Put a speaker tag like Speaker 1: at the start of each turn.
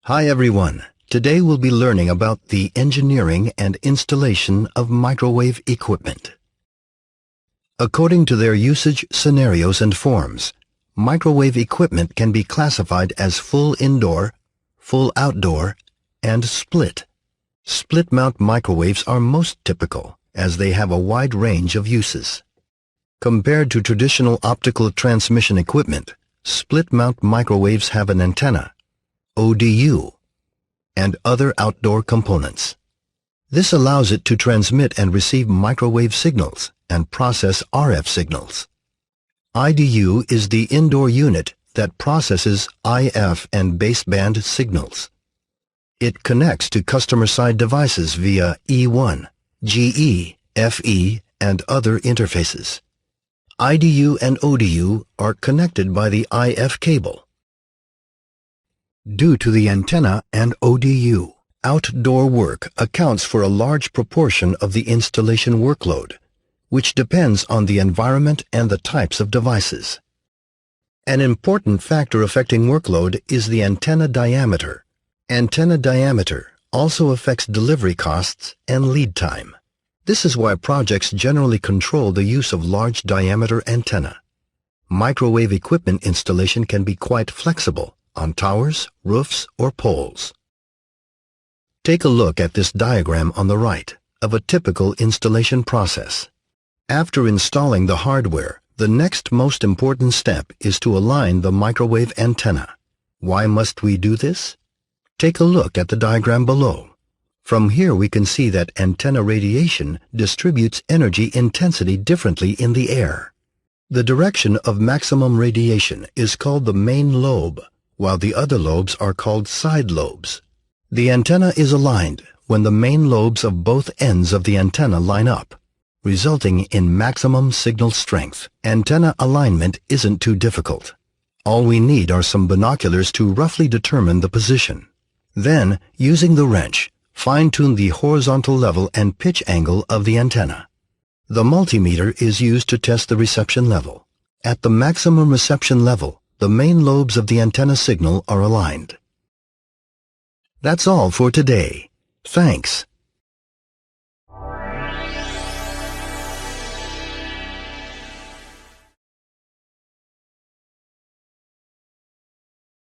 Speaker 1: Hi everyone. Today we'll be learning about the engineering and installation of microwave equipment. According to their usage scenarios and forms, microwave equipment can be classified as full indoor, full outdoor, and split. Split mount microwaves are most typical as they have a wide range of uses. Compared to traditional optical transmission equipment, split mount microwaves have an antenna, ODU, and other outdoor components. This allows it to transmit and receive microwave signals and process RF signals. IDU is the indoor unit that processes IF and baseband signals. It connects to customer-side devices via E1, GE, FE, and other interfaces. IDU and ODU are connected by the IF cable. Due to the antenna and ODU, outdoor work accounts for a large proportion of the installation workload, which depends on the environment and the types of devices. An important factor affecting workload is the antenna diameter. Antenna diameter also affects delivery costs and lead time. This is why projects generally control the use of large diameter antenna. Microwave equipment installation can be quite flexible on towers, roofs, or poles. Take a look at this diagram on the right of a typical installation process. After installing the hardware, the next most important step is to align the microwave antenna. Why must we do this? Take a look at the diagram below. From here we can see that antenna radiation distributes energy intensity differently in the air. The direction of maximum radiation is called the main lobe, while the other lobes are called side lobes. The antenna is aligned when the main lobes of both ends of the antenna line up, resulting in maximum signal strength. Antenna alignment isn't too difficult. All we need are some binoculars to roughly determine the position. Then, using the wrench, fine-tune the horizontal level and pitch angle of the antenna. The multimeter is used to test the reception level. At the maximum reception level, the main lobes of the antenna signal are aligned. That's all for today. Thanks.